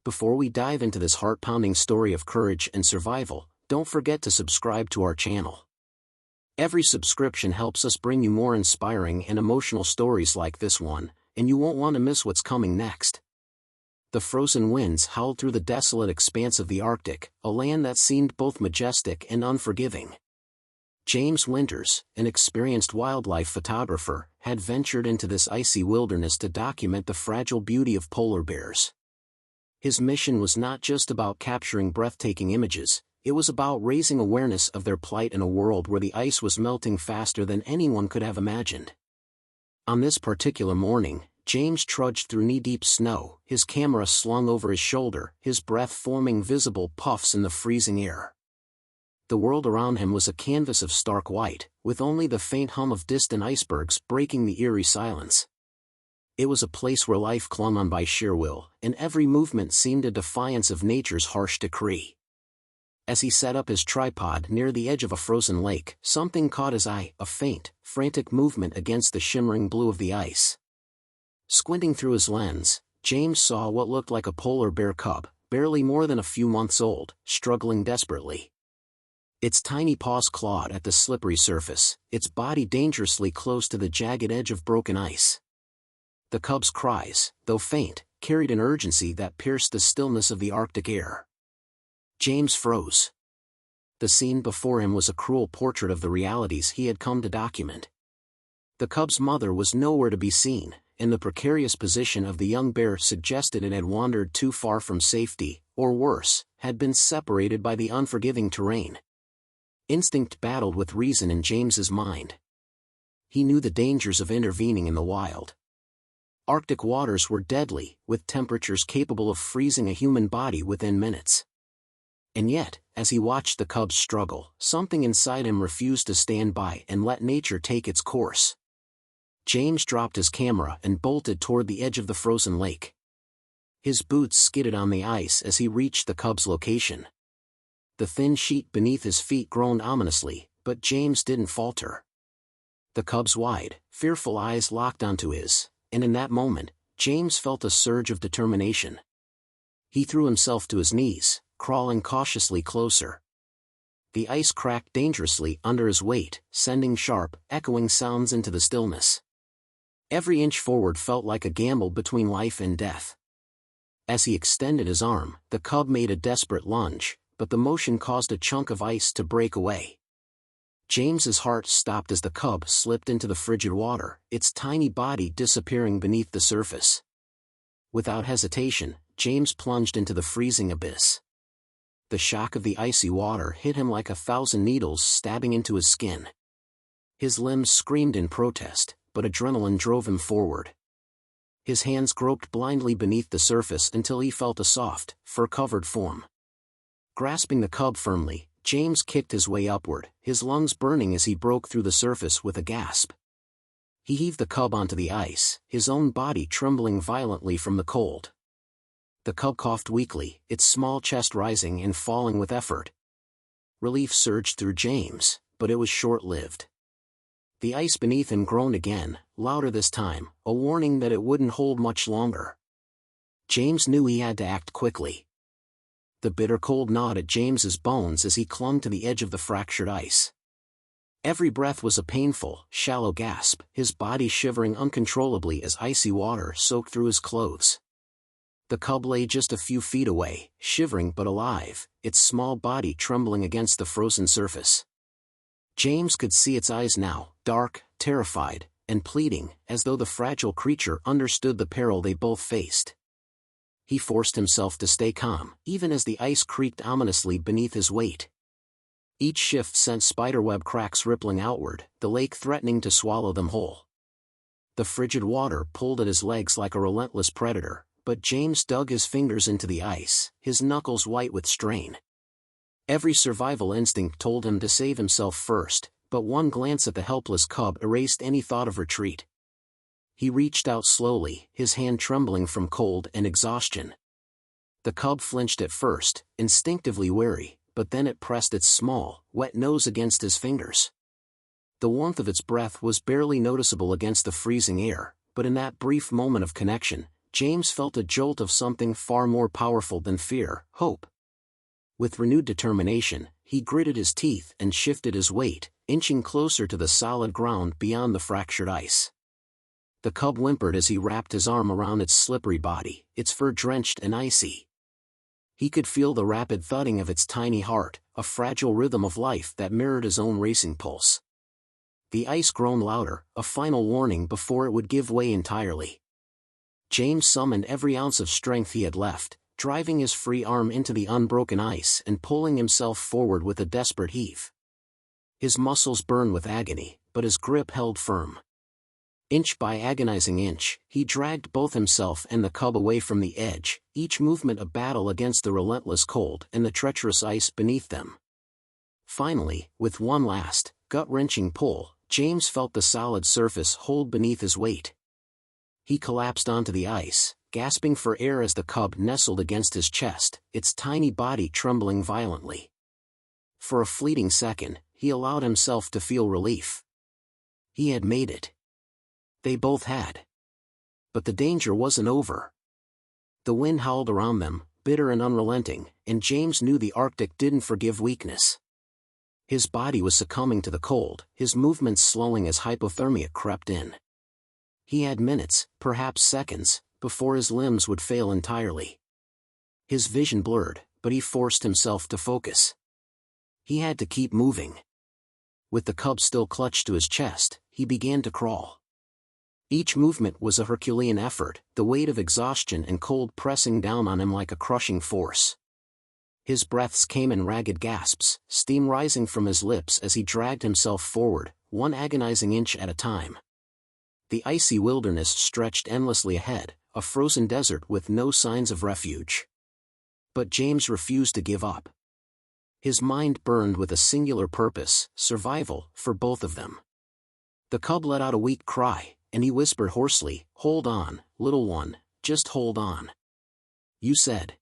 Before we dive into this heart-pounding story of courage and survival, don't forget to subscribe to our channel. Every subscription helps us bring you more inspiring and emotional stories like this one, and you won't want to miss what's coming next. The frozen winds howled through the desolate expanse of the Arctic, a land that seemed both majestic and unforgiving. James Winters, an experienced wildlife photographer, had ventured into this icy wilderness to document the fragile beauty of polar bears. His mission was not just about capturing breathtaking images, it was about raising awareness of their plight in a world where the ice was melting faster than anyone could have imagined. On this particular morning, James trudged through knee-deep snow, his camera slung over his shoulder, his breath forming visible puffs in the freezing air. The world around him was a canvas of stark white, with only the faint hum of distant icebergs breaking the eerie silence. It was a place where life clung on by sheer will, and every movement seemed a defiance of nature's harsh decree. As he set up his tripod near the edge of a frozen lake, something caught his eye, a faint, frantic movement against the shimmering blue of the ice. Squinting through his lens, James saw what looked like a polar bear cub, barely more than a few months old, struggling desperately. Its tiny paws clawed at the slippery surface, its body dangerously close to the jagged edge of broken ice. The cub's cries, though faint, carried an urgency that pierced the stillness of the Arctic air. James froze. The scene before him was a cruel portrait of the realities he had come to document. The cub's mother was nowhere to be seen, and the precarious position of the young bear suggested it had wandered too far from safety, or worse, had been separated by the unforgiving terrain. Instinct battled with reason in James's mind. He knew the dangers of intervening in the wild. Arctic waters were deadly, with temperatures capable of freezing a human body within minutes. And yet, as he watched the cubs struggle, something inside him refused to stand by and let nature take its course. James dropped his camera and bolted toward the edge of the frozen lake. His boots skidded on the ice as he reached the cub's location. The thin sheet beneath his feet groaned ominously, but James didn't falter. The cub's wide, fearful eyes locked onto his, and in that moment, James felt a surge of determination. He threw himself to his knees, crawling cautiously closer. The ice cracked dangerously under his weight, sending sharp, echoing sounds into the stillness. Every inch forward felt like a gamble between life and death. As he extended his arm, the cub made a desperate lunge, but the motion caused a chunk of ice to break away. James's heart stopped as the cub slipped into the frigid water, its tiny body disappearing beneath the surface. Without hesitation, James plunged into the freezing abyss. The shock of the icy water hit him like 1,000 needles stabbing into his skin. His limbs screamed in protest, but adrenaline drove him forward. His hands groped blindly beneath the surface until he felt a soft, fur-covered form. Grasping the cub firmly, James kicked his way upward, his lungs burning as he broke through the surface with a gasp. He heaved the cub onto the ice, his own body trembling violently from the cold. The cub coughed weakly, its small chest rising and falling with effort. Relief surged through James, but it was short-lived. The ice beneath him groaned again, louder this time, a warning that it wouldn't hold much longer. James knew he had to act quickly. The bitter cold gnawed at James's bones as he clung to the edge of the fractured ice. Every breath was a painful, shallow gasp, his body shivering uncontrollably as icy water soaked through his clothes. The cub lay just a few feet away, shivering but alive, its small body trembling against the frozen surface. James could see its eyes now, dark, terrified, and pleading, as though the fragile creature understood the peril they both faced. He forced himself to stay calm, even as the ice creaked ominously beneath his weight. Each shift sent spiderweb cracks rippling outward, the lake threatening to swallow them whole. The frigid water pulled at his legs like a relentless predator, but James dug his fingers into the ice, his knuckles white with strain. Every survival instinct told him to save himself first, but one glance at the helpless cub erased any thought of retreat. He reached out slowly, his hand trembling from cold and exhaustion. The cub flinched at first, instinctively wary, but then it pressed its small, wet nose against his fingers. The warmth of its breath was barely noticeable against the freezing air, but in that brief moment of connection, James felt a jolt of something far more powerful than fear, hope. With renewed determination, he gritted his teeth and shifted his weight, inching closer to the solid ground beyond the fractured ice. The cub whimpered as he wrapped his arm around its slippery body, its fur drenched and icy. He could feel the rapid thudding of its tiny heart, a fragile rhythm of life that mirrored his own racing pulse. The ice groaned louder, a final warning before it would give way entirely. James summoned every ounce of strength he had left, driving his free arm into the unbroken ice and pulling himself forward with a desperate heave. His muscles burned with agony, but his grip held firm. Inch by agonizing inch, he dragged both himself and the cub away from the edge, each movement a battle against the relentless cold and the treacherous ice beneath them. Finally, with one last, gut-wrenching pull, James felt the solid surface hold beneath his weight. He collapsed onto the ice, gasping for air as the cub nestled against his chest, its tiny body trembling violently. For a fleeting second, he allowed himself to feel relief. He had made it. They both had. But the danger wasn't over. The wind howled around them, bitter and unrelenting, and James knew the Arctic didn't forgive weakness. His body was succumbing to the cold, his movements slowing as hypothermia crept in. He had minutes, perhaps seconds, before his limbs would fail entirely. His vision blurred, but he forced himself to focus. He had to keep moving. With the cub still clutched to his chest, he began to crawl. Each movement was a Herculean effort, the weight of exhaustion and cold pressing down on him like a crushing force. His breaths came in ragged gasps, steam rising from his lips as he dragged himself forward, one agonizing inch at a time. The icy wilderness stretched endlessly ahead, a frozen desert with no signs of refuge. But James refused to give up. His mind burned with a singular purpose, survival, for both of them. The cub let out a weak cry, and he whispered hoarsely, "Hold on, little one, just hold on." "You said."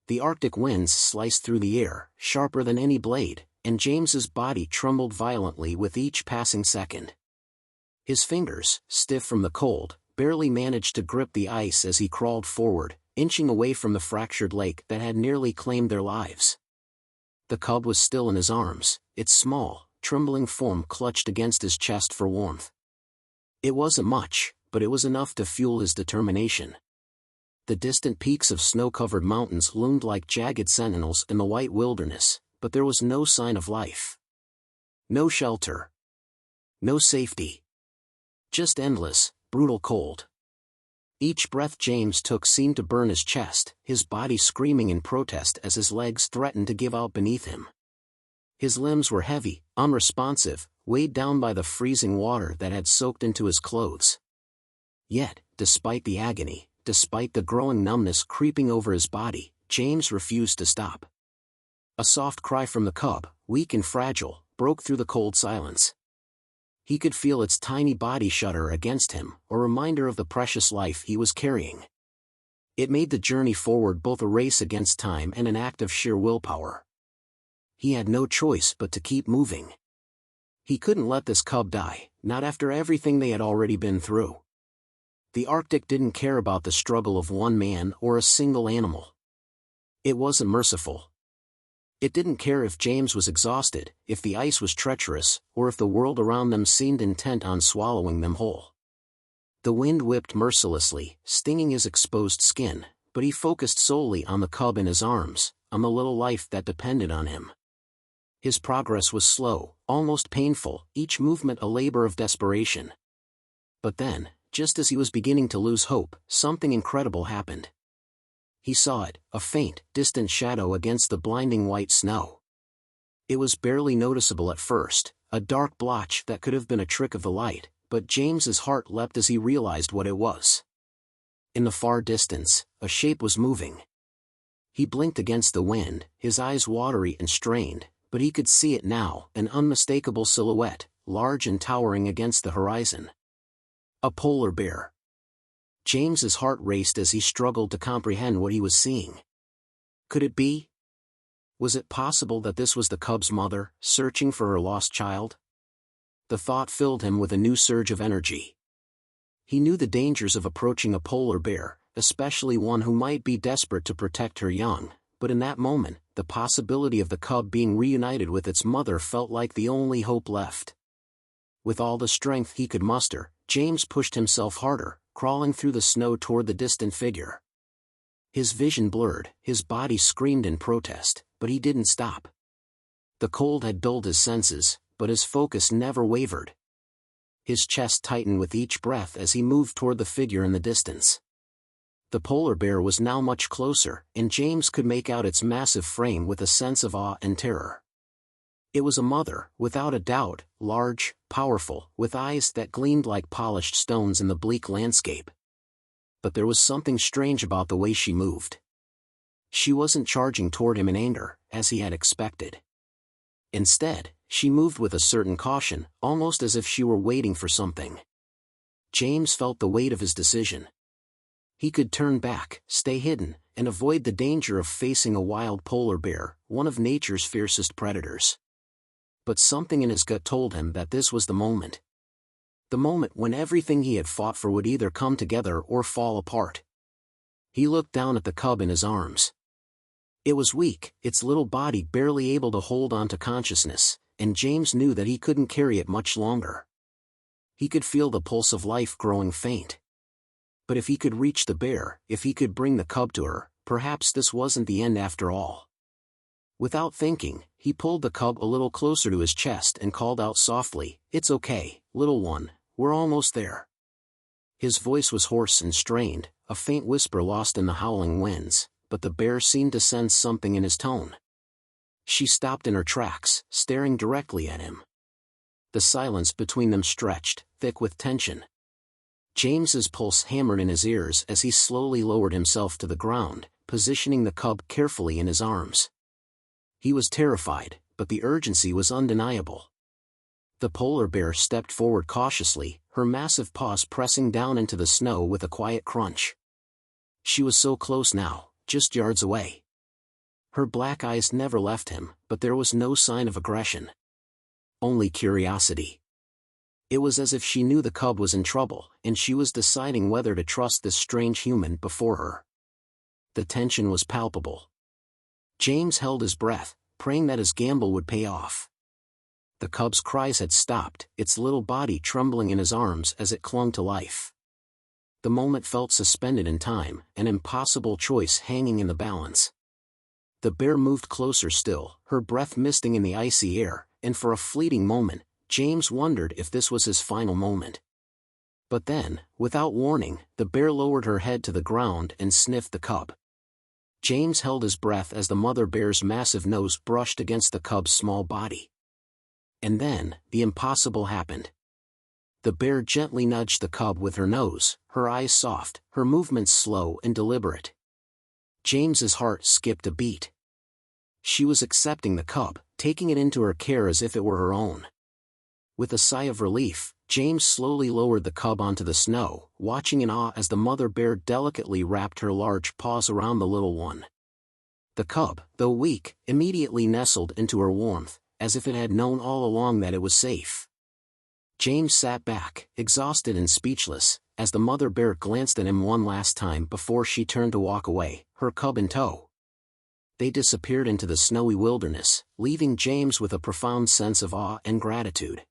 The Arctic winds sliced through the air, sharper than any blade, and James's body trembled violently with each passing second. His fingers, stiff from the cold, barely managed to grip the ice as he crawled forward, inching away from the fractured lake that had nearly claimed their lives. The cub was still in his arms, its small, trembling form clutched against his chest for warmth. It wasn't much, but it was enough to fuel his determination. The distant peaks of snow-covered mountains loomed like jagged sentinels in the white wilderness, but there was no sign of life. No shelter. No safety. Just endless, brutal cold. Each breath James took seemed to burn his chest, his body screaming in protest as his legs threatened to give out beneath him. His limbs were heavy, unresponsive, weighed down by the freezing water that had soaked into his clothes. Yet, despite the agony, despite the growing numbness creeping over his body, James refused to stop. A soft cry from the cub, weak and fragile, broke through the cold silence. He could feel its tiny body shudder against him, a reminder of the precious life he was carrying. It made the journey forward both a race against time and an act of sheer willpower. He had no choice but to keep moving. He couldn't let this cub die, not after everything they had already been through. The Arctic didn't care about the struggle of one man or a single animal. It wasn't merciful. It didn't care if James was exhausted, if the ice was treacherous, or if the world around them seemed intent on swallowing them whole. The wind whipped mercilessly, stinging his exposed skin, but he focused solely on the cub in his arms, on the little life that depended on him. His progress was slow, almost painful, each movement a labor of desperation. But then, just as he was beginning to lose hope, something incredible happened. He saw it, a faint, distant shadow against the blinding white snow. It was barely noticeable at first, a dark blotch that could have been a trick of the light, but James's heart leapt as he realized what it was. In the far distance, a shape was moving. He blinked against the wind, his eyes watery and strained, but he could see it now, an unmistakable silhouette, large and towering against the horizon. A polar bear. James's heart raced as he struggled to comprehend what he was seeing. Could it be? Was it possible that this was the cub's mother, searching for her lost child? The thought filled him with a new surge of energy. He knew the dangers of approaching a polar bear, especially one who might be desperate to protect her young, but in that moment, the possibility of the cub being reunited with its mother felt like the only hope left. With all the strength he could muster, James pushed himself harder, crawling through the snow toward the distant figure. His vision blurred, his body screamed in protest, but he didn't stop. The cold had dulled his senses, but his focus never wavered. His chest tightened with each breath as he moved toward the figure in the distance. The polar bear was now much closer, and James could make out its massive frame with a sense of awe and terror. It was a mother, without a doubt, large, powerful, with eyes that gleamed like polished stones in the bleak landscape. But there was something strange about the way she moved. She wasn't charging toward him in anger, as he had expected. Instead, she moved with a certain caution, almost as if she were waiting for something. James felt the weight of his decision. He could turn back, stay hidden, and avoid the danger of facing a wild polar bear, one of nature's fiercest predators. But something in his gut told him that this was the moment. The moment when everything he had fought for would either come together or fall apart. He looked down at the cub in his arms. It was weak, its little body barely able to hold on to consciousness, and James knew that he couldn't carry it much longer. He could feel the pulse of life growing faint. But if he could reach the bear, if he could bring the cub to her, perhaps this wasn't the end after all. Without thinking, he pulled the cub a little closer to his chest and called out softly, "It's okay, little one, we're almost there." His voice was hoarse and strained, a faint whisper lost in the howling winds, but the bear seemed to sense something in his tone. She stopped in her tracks, staring directly at him. The silence between them stretched, thick with tension. James's pulse hammered in his ears as he slowly lowered himself to the ground, positioning the cub carefully in his arms. He was terrified, but the urgency was undeniable. The polar bear stepped forward cautiously, her massive paws pressing down into the snow with a quiet crunch. She was so close now, just yards away. Her black eyes never left him, but there was no sign of aggression. Only curiosity. It was as if she knew the cub was in trouble, and she was deciding whether to trust this strange human before her. The tension was palpable. James held his breath, praying that his gamble would pay off. The cub's cries had stopped, its little body trembling in his arms as it clung to life. The moment felt suspended in time, an impossible choice hanging in the balance. The bear moved closer still, her breath misting in the icy air, and for a fleeting moment, James wondered if this was his final moment. But then, without warning, the bear lowered her head to the ground and sniffed the cub. James held his breath as the mother bear's massive nose brushed against the cub's small body. And then, the impossible happened. The bear gently nudged the cub with her nose, her eyes soft, her movements slow and deliberate. James's heart skipped a beat. She was accepting the cub, taking it into her care as if it were her own. With a sigh of relief, James slowly lowered the cub onto the snow, watching in awe as the mother bear delicately wrapped her large paws around the little one. The cub, though weak, immediately nestled into her warmth, as if it had known all along that it was safe. James sat back, exhausted and speechless, as the mother bear glanced at him one last time before she turned to walk away, her cub in tow. They disappeared into the snowy wilderness, leaving James with a profound sense of awe and gratitude.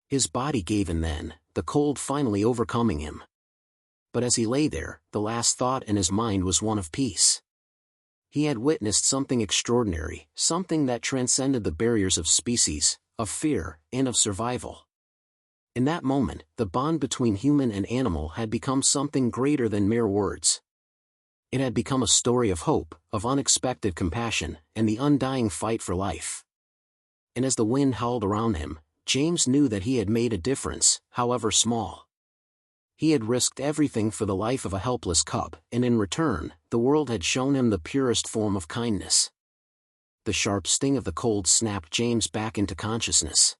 His body gave in then, the cold finally overcoming him. But as he lay there, the last thought in his mind was one of peace. He had witnessed something extraordinary, something that transcended the barriers of species, of fear, and of survival. In that moment, the bond between human and animal had become something greater than mere words. It had become a story of hope, of unexpected compassion, and the undying fight for life. And as the wind howled around him, James knew that he had made a difference, however small. He had risked everything for the life of a helpless cub, and in return, the world had shown him the purest form of kindness. The sharp sting of the cold snapped James back into consciousness.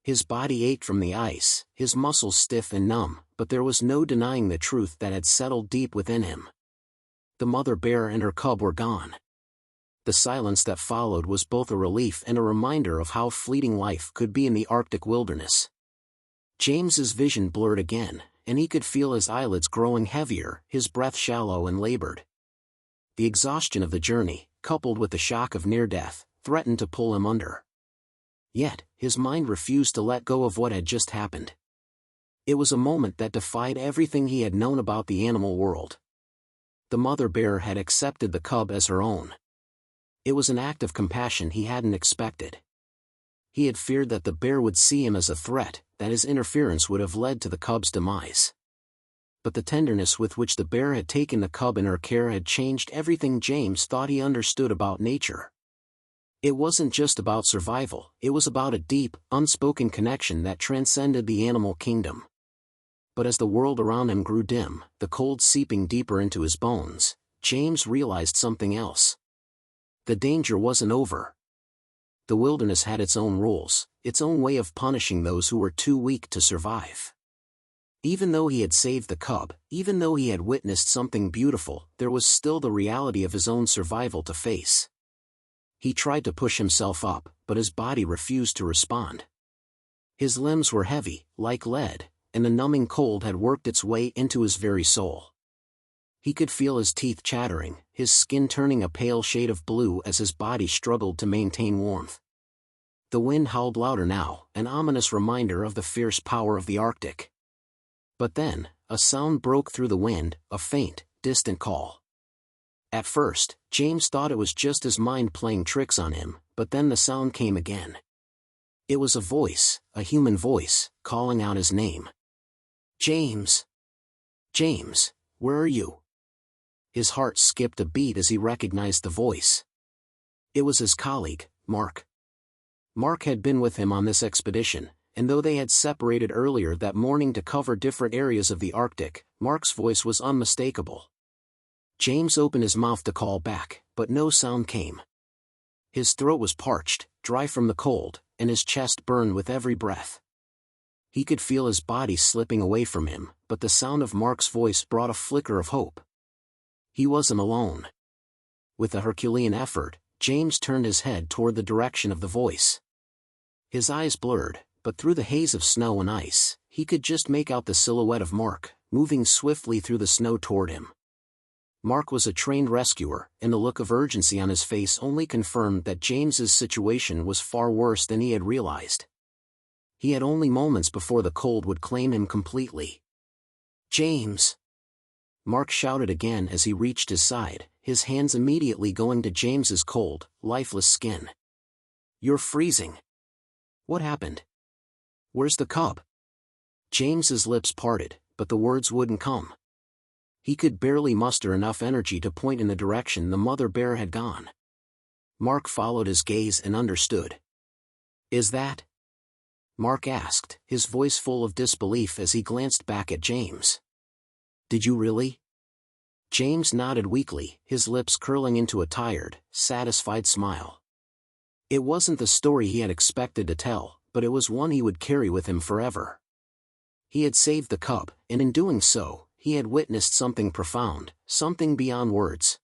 His body ached from the ice, his muscles stiff and numb, but there was no denying the truth that had settled deep within him. The mother bear and her cub were gone. The silence that followed was both a relief and a reminder of how fleeting life could be in the Arctic wilderness. James's vision blurred again, and he could feel his eyelids growing heavier, his breath shallow and labored. The exhaustion of the journey, coupled with the shock of near death, threatened to pull him under. Yet, his mind refused to let go of what had just happened. It was a moment that defied everything he had known about the animal world. The mother bear had accepted the cub as her own. It was an act of compassion he hadn't expected. He had feared that the bear would see him as a threat, that his interference would have led to the cub's demise. But the tenderness with which the bear had taken the cub in her care had changed everything James thought he understood about nature. It wasn't just about survival, it was about a deep, unspoken connection that transcended the animal kingdom. But as the world around him grew dim, the cold seeping deeper into his bones, James realized something else. The danger wasn't over. The wilderness had its own rules, its own way of punishing those who were too weak to survive. Even though he had saved the cub, even though he had witnessed something beautiful, there was still the reality of his own survival to face. He tried to push himself up, but his body refused to respond. His limbs were heavy, like lead, and the numbing cold had worked its way into his very soul. He could feel his teeth chattering, his skin turning a pale shade of blue as his body struggled to maintain warmth. The wind howled louder now, an ominous reminder of the fierce power of the Arctic. But then, a sound broke through the wind, a faint, distant call. At first, James thought it was just his mind playing tricks on him, but then the sound came again. It was a voice, a human voice, calling out his name. James! James, where are you? His heart skipped a beat as he recognized the voice. It was his colleague, Mark. Mark had been with him on this expedition, and though they had separated earlier that morning to cover different areas of the Arctic, Mark's voice was unmistakable. James opened his mouth to call back, but no sound came. His throat was parched, dry from the cold, and his chest burned with every breath. He could feel his body slipping away from him, but the sound of Mark's voice brought a flicker of hope. He wasn't alone. With a Herculean effort, James turned his head toward the direction of the voice. His eyes blurred, but through the haze of snow and ice, he could just make out the silhouette of Mark, moving swiftly through the snow toward him. Mark was a trained rescuer, and the look of urgency on his face only confirmed that James's situation was far worse than he had realized. He had only moments before the cold would claim him completely. James! Mark shouted again as he reached his side, his hands immediately going to James's cold, lifeless skin. You're freezing. What happened? Where's the cub? James's lips parted, but the words wouldn't come. He could barely muster enough energy to point in the direction the mother bear had gone. Mark followed his gaze and understood. Is that? Mark asked, his voice full of disbelief as he glanced back at James. Did you really? James nodded weakly, his lips curling into a tired, satisfied smile. It wasn't the story he had expected to tell, but it was one he would carry with him forever. He had saved the cub, and in doing so, he had witnessed something profound, something beyond words.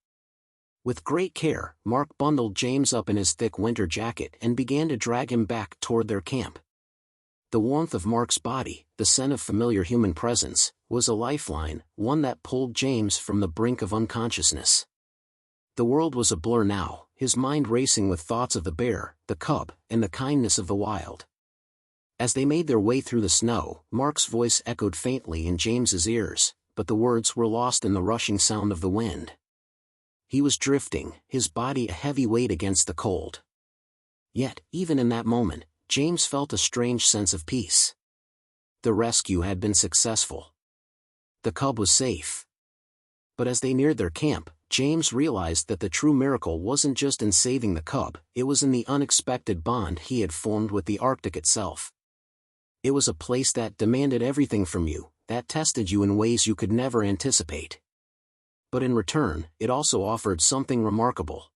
With great care, Mark bundled James up in his thick winter jacket and began to drag him back toward their camp. The warmth of Mark's body, the scent of familiar human presence, was a lifeline, one that pulled James from the brink of unconsciousness. The world was a blur now, his mind racing with thoughts of the bear, the cub, and the kindness of the wild. As they made their way through the snow, Mark's voice echoed faintly in James's ears, but the words were lost in the rushing sound of the wind. He was drifting, his body a heavy weight against the cold. Yet, even in that moment, James felt a strange sense of peace. The rescue had been successful. The cub was safe. But as they neared their camp, James realized that the true miracle wasn't just in saving the cub, it was in the unexpected bond he had formed with the Arctic itself. It was a place that demanded everything from you, that tested you in ways you could never anticipate. But in return, it also offered something remarkable.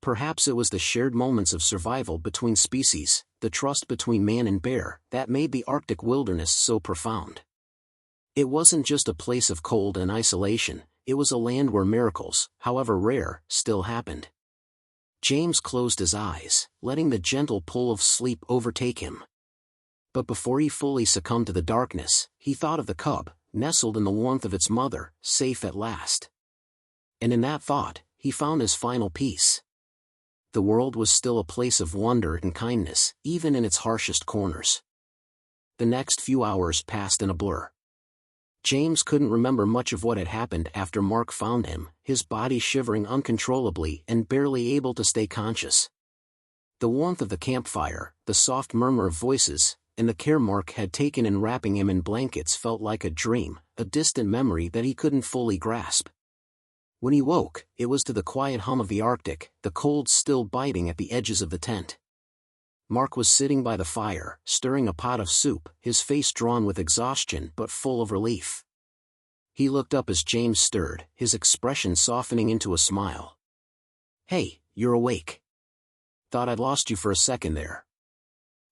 Perhaps it was the shared moments of survival between species, the trust between man and bear, that made the Arctic wilderness so profound. It wasn't just a place of cold and isolation, it was a land where miracles, however rare, still happened. James closed his eyes, letting the gentle pull of sleep overtake him. But before he fully succumbed to the darkness, he thought of the cub, nestled in the warmth of its mother, safe at last. And in that thought, he found his final peace. The world was still a place of wonder and kindness, even in its harshest corners. The next few hours passed in a blur. James couldn't remember much of what had happened after Mark found him, his body shivering uncontrollably and barely able to stay conscious. The warmth of the campfire, the soft murmur of voices, and the care Mark had taken in wrapping him in blankets felt like a dream, a distant memory that he couldn't fully grasp. When he woke, it was to the quiet hum of the Arctic, the cold still biting at the edges of the tent. Mark was sitting by the fire, stirring a pot of soup, his face drawn with exhaustion but full of relief. He looked up as James stirred, his expression softening into a smile. "Hey, you're awake. Thought I'd lost you for a second there."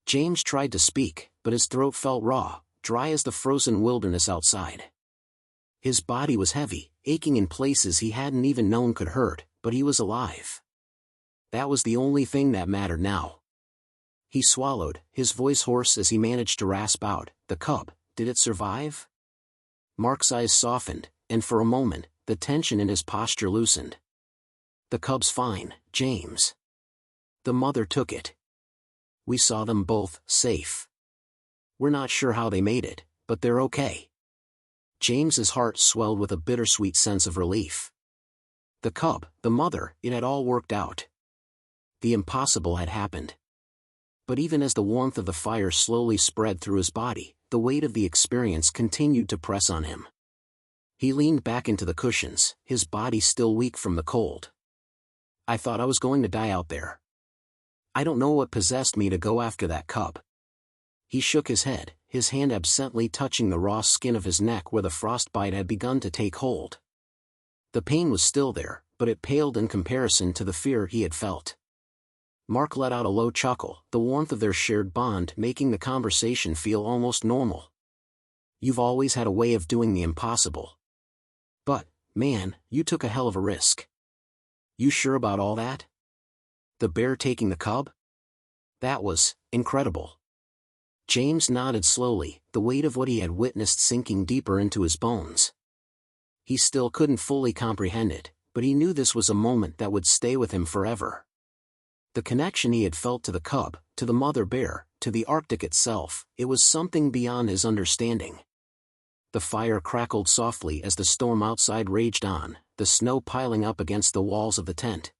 James tried to speak, but his throat felt raw, dry as the frozen wilderness outside. His body was heavy, aching in places he hadn't even known could hurt, but he was alive. That was the only thing that mattered now. He swallowed, his voice hoarse as he managed to rasp out, "The cub, did it survive?" Mark's eyes softened, and for a moment, the tension in his posture loosened. "The cub's fine, James. The mother took it. We saw them both, safe. We're not sure how they made it, but they're okay." James's heart swelled with a bittersweet sense of relief. The cub, the mother, it had all worked out. The impossible had happened. But even as the warmth of the fire slowly spread through his body, the weight of the experience continued to press on him. He leaned back into the cushions, his body still weak from the cold. "I thought I was going to die out there. I don't know what possessed me to go after that cub." He shook his head, his hand absently touching the raw skin of his neck where the frostbite had begun to take hold. The pain was still there, but it paled in comparison to the fear he had felt. Mark let out a low chuckle, the warmth of their shared bond making the conversation feel almost normal. "You've always had a way of doing the impossible. But, man, you took a hell of a risk. You sure about all that? The bear taking the cub? That was incredible." James nodded slowly, the weight of what he had witnessed sinking deeper into his bones. He still couldn't fully comprehend it, but he knew this was a moment that would stay with him forever. The connection he had felt to the cub, to the mother bear, to the Arctic itself, it was something beyond his understanding. The fire crackled softly as the storm outside raged on, the snow piling up against the walls of the tent.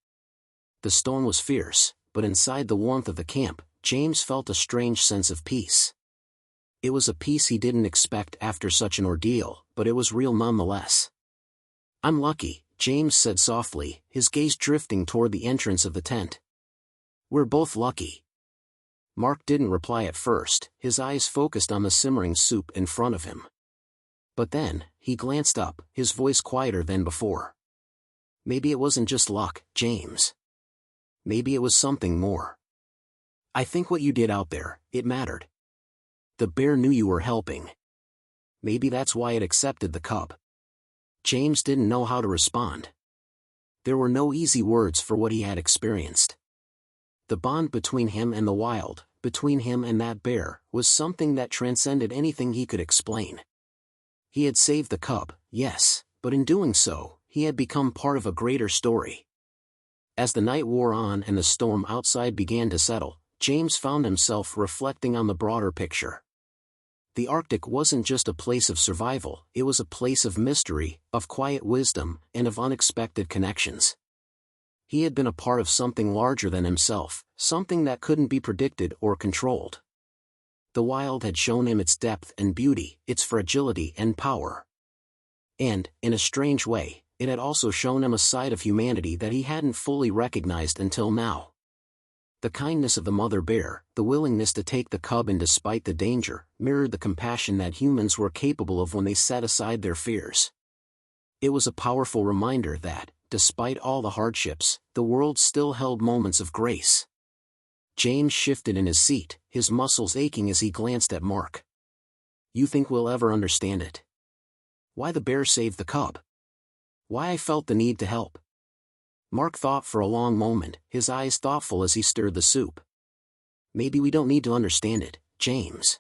The storm was fierce, but inside the warmth of the camp, James felt a strange sense of peace. It was a peace he didn't expect after such an ordeal, but it was real nonetheless. "I'm lucky," James said softly, his gaze drifting toward the entrance of the tent. "We're both lucky." Mark didn't reply at first, his eyes focused on the simmering soup in front of him. But then, he glanced up, his voice quieter than before. "Maybe it wasn't just luck, James. Maybe it was something more. I think what you did out there, it mattered. The bear knew you were helping. Maybe that's why it accepted the cub." James didn't know how to respond. There were no easy words for what he had experienced. The bond between him and the wild, between him and that bear, was something that transcended anything he could explain. He had saved the cub, yes, but in doing so, he had become part of a greater story. As the night wore on and the storm outside began to settle, James found himself reflecting on the broader picture. The Arctic wasn't just a place of survival, it was a place of mystery, of quiet wisdom, and of unexpected connections. He had been a part of something larger than himself, something that couldn't be predicted or controlled. The wild had shown him its depth and beauty, its fragility and power. And, in a strange way, it had also shown him a side of humanity that he hadn't fully recognized until now. The kindness of the mother bear, the willingness to take the cub in despite the danger, mirrored the compassion that humans were capable of when they set aside their fears. It was a powerful reminder that, despite all the hardships, the world still held moments of grace. James shifted in his seat, his muscles aching as he glanced at Mark. "You think we'll ever understand it? Why the bear saved the cub? Why I felt the need to help?" Mark thought for a long moment, his eyes thoughtful as he stirred the soup. "Maybe we don't need to understand it, James.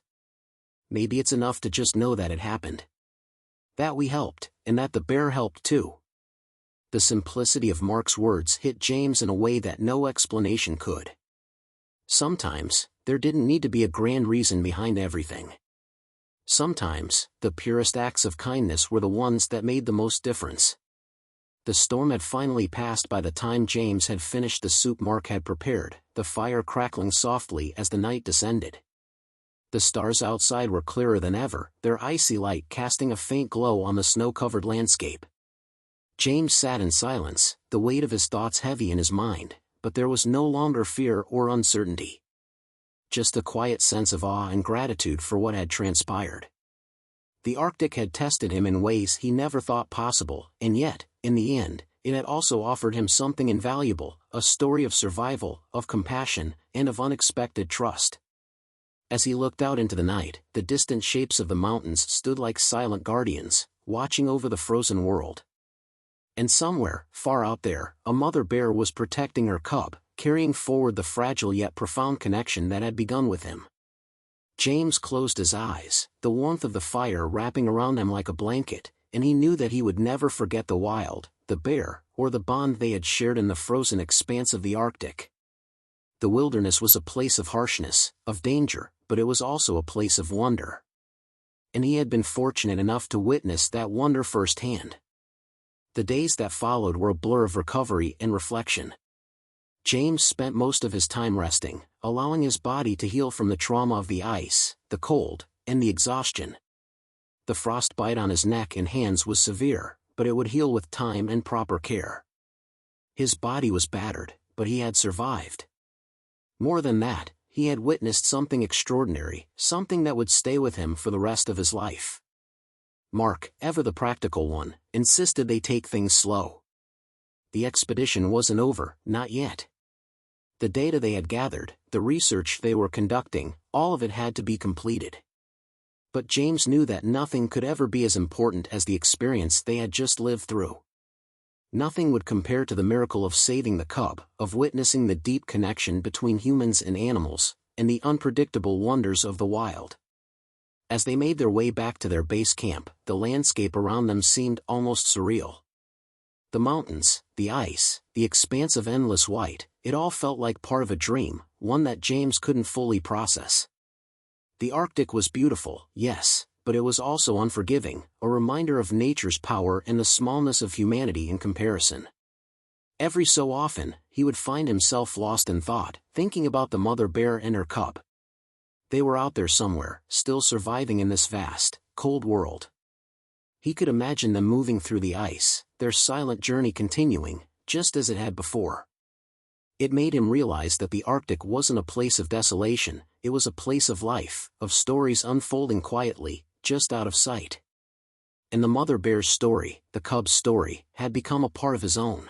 Maybe it's enough to just know that it happened. That we helped, and that the bear helped too. The simplicity of Mark's words hit James in a way that no explanation could. Sometimes, there didn't need to be a grand reason behind everything. Sometimes, the purest acts of kindness were the ones that made the most difference. The storm had finally passed by the time James had finished the soup Mark had prepared, the fire crackling softly as the night descended. The stars outside were clearer than ever, their icy light casting a faint glow on the snow-covered landscape. James sat in silence, the weight of his thoughts heavy in his mind, but there was no longer fear or uncertainty. Just a quiet sense of awe and gratitude for what had transpired. The Arctic had tested him in ways he never thought possible, and yet, in the end, it had also offered him something invaluable, a story of survival, of compassion, and of unexpected trust. As he looked out into the night, the distant shapes of the mountains stood like silent guardians, watching over the frozen world. And somewhere, far out there, a mother bear was protecting her cub, carrying forward the fragile yet profound connection that had begun with him. James closed his eyes, the warmth of the fire wrapping around him like a blanket, and he knew that he would never forget the wild, the bear, or the bond they had shared in the frozen expanse of the Arctic. The wilderness was a place of harshness, of danger, but it was also a place of wonder. And he had been fortunate enough to witness that wonder firsthand. The days that followed were a blur of recovery and reflection. James spent most of his time resting, allowing his body to heal from the trauma of the ice, the cold, and the exhaustion. The frostbite on his neck and hands was severe, but it would heal with time and proper care. His body was battered, but he had survived. More than that, he had witnessed something extraordinary, something that would stay with him for the rest of his life. Mark, ever the practical one, insisted they take things slow. The expedition wasn't over, not yet. The data they had gathered, the research they were conducting, all of it had to be completed. But James knew that nothing could ever be as important as the experience they had just lived through. Nothing would compare to the miracle of saving the cub, of witnessing the deep connection between humans and animals, and the unpredictable wonders of the wild. As they made their way back to their base camp, the landscape around them seemed almost surreal. The mountains, the ice, the expanse of endless white, it all felt like part of a dream, one that James couldn't fully process. The Arctic was beautiful, yes, but it was also unforgiving, a reminder of nature's power and the smallness of humanity in comparison. Every so often, he would find himself lost in thought, thinking about the mother bear and her cub. They were out there somewhere, still surviving in this vast, cold world. He could imagine them moving through the ice, their silent journey continuing, just as it had before. It made him realize that the Arctic wasn't a place of desolation, it was a place of life, of stories unfolding quietly, just out of sight. And the mother bear's story, the cub's story, had become a part of his own.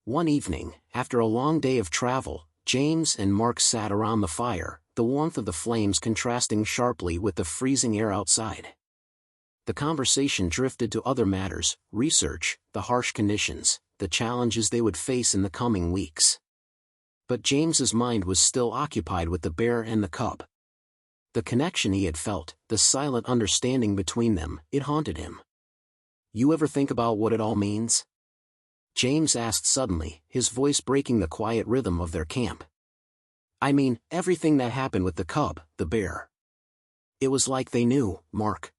One evening, after a long day of travel, James and Mark sat around the fire, the warmth of the flames contrasting sharply with the freezing air outside. The conversation drifted to other matters, research, the harsh conditions, the challenges they would face in the coming weeks. But James's mind was still occupied with the bear and the cub. The connection he had felt, the silent understanding between them, it haunted him. "You ever think about what it all means?" James asked suddenly, his voice breaking the quiet rhythm of their camp. "I mean, everything that happened with the cub, the bear." It was like they knew, Mark.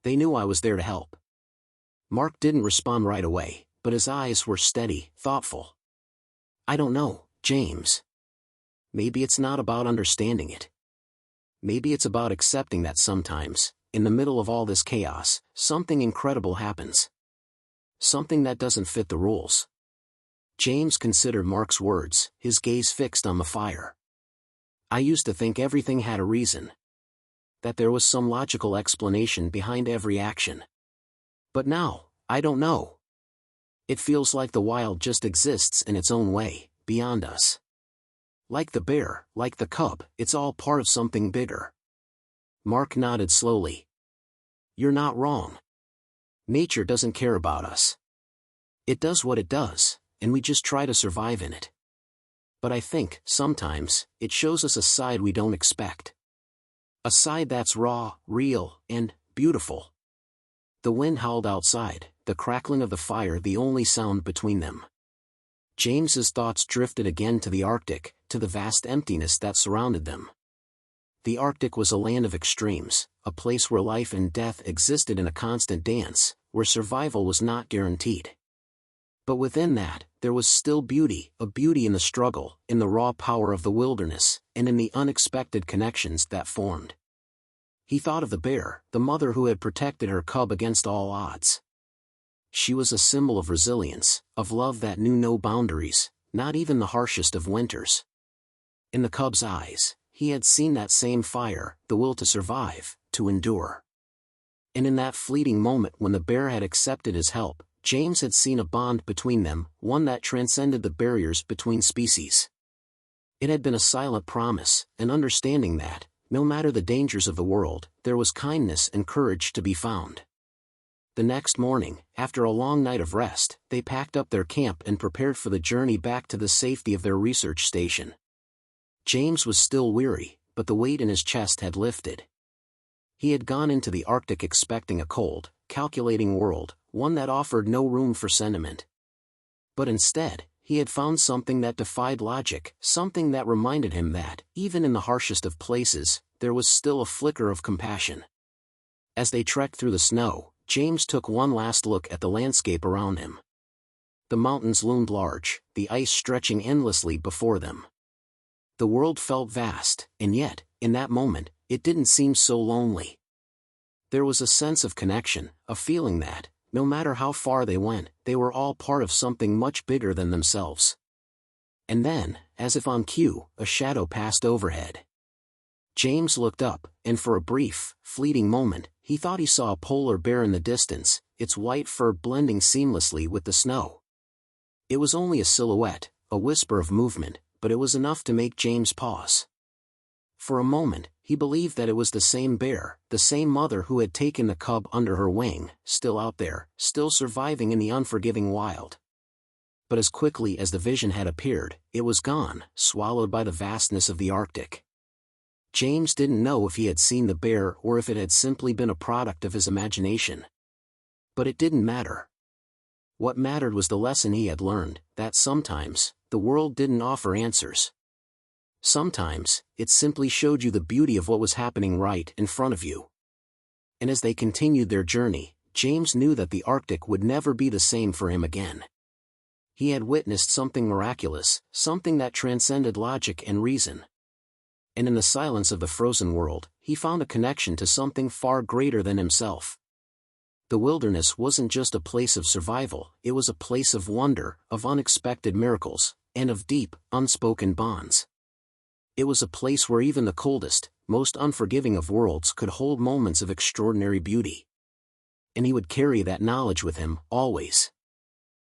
They knew I was there to help. Mark didn't respond right away, but his eyes were steady, thoughtful. "I don't know, James. Maybe it's not about understanding it. Maybe it's about accepting that sometimes, in the middle of all this chaos, something incredible happens. Something that doesn't fit the rules." James considered Mark's words, his gaze fixed on the fire. "I used to think everything had a reason. That there was some logical explanation behind every action. But now, I don't know. It feels like the wild just exists in its own way, beyond us. Like the bear, like the cub, it's all part of something bigger." Mark nodded slowly. "You're not wrong. Nature doesn't care about us. It does what it does, and we just try to survive in it. But I think, sometimes, it shows us a side we don't expect. A side that's raw, real, and beautiful. The wind howled outside, the crackling of the fire the only sound between them. James's thoughts drifted again to the Arctic, to the vast emptiness that surrounded them. The Arctic was a land of extremes, a place where life and death existed in a constant dance, where survival was not guaranteed. But within that, there was still beauty, a beauty in the struggle, in the raw power of the wilderness, and in the unexpected connections that formed. He thought of the bear, the mother who had protected her cub against all odds. She was a symbol of resilience, of love that knew no boundaries, not even the harshest of winters. In the cub's eyes, he had seen that same fire, the will to survive, to endure. And in that fleeting moment when the bear had accepted his help, James had seen a bond between them, one that transcended the barriers between species. It had been a silent promise, an understanding that, no matter the dangers of the world, there was kindness and courage to be found. The next morning, after a long night of rest, they packed up their camp and prepared for the journey back to the safety of their research station. James was still weary, but the weight in his chest had lifted. He had gone into the Arctic expecting a cold, calculating world, one that offered no room for sentiment. But instead, he had found something that defied logic, something that reminded him that, even in the harshest of places, there was still a flicker of compassion. As they trekked through the snow, James took one last look at the landscape around him. The mountains loomed large, the ice stretching endlessly before them. The world felt vast, and yet, in that moment, it didn't seem so lonely. There was a sense of connection, a feeling that, no matter how far they went, they were all part of something much bigger than themselves. And then, as if on cue, a shadow passed overhead. James looked up, and for a brief, fleeting moment, he thought he saw a polar bear in the distance, its white fur blending seamlessly with the snow. It was only a silhouette, a whisper of movement, but it was enough to make James pause. For a moment, he believed that it was the same bear, the same mother who had taken the cub under her wing, still out there, still surviving in the unforgiving wild. But as quickly as the vision had appeared, it was gone, swallowed by the vastness of the Arctic. James didn't know if he had seen the bear or if it had simply been a product of his imagination. But it didn't matter. What mattered was the lesson he had learned, that sometimes, the world didn't offer answers. Sometimes, it simply showed you the beauty of what was happening right in front of you. And as they continued their journey, James knew that the Arctic would never be the same for him again. He had witnessed something miraculous, something that transcended logic and reason. And in the silence of the frozen world, he found a connection to something far greater than himself. The wilderness wasn't just a place of survival, it was a place of wonder, of unexpected miracles, and of deep, unspoken bonds. It was a place where even the coldest, most unforgiving of worlds could hold moments of extraordinary beauty. And he would carry that knowledge with him, always.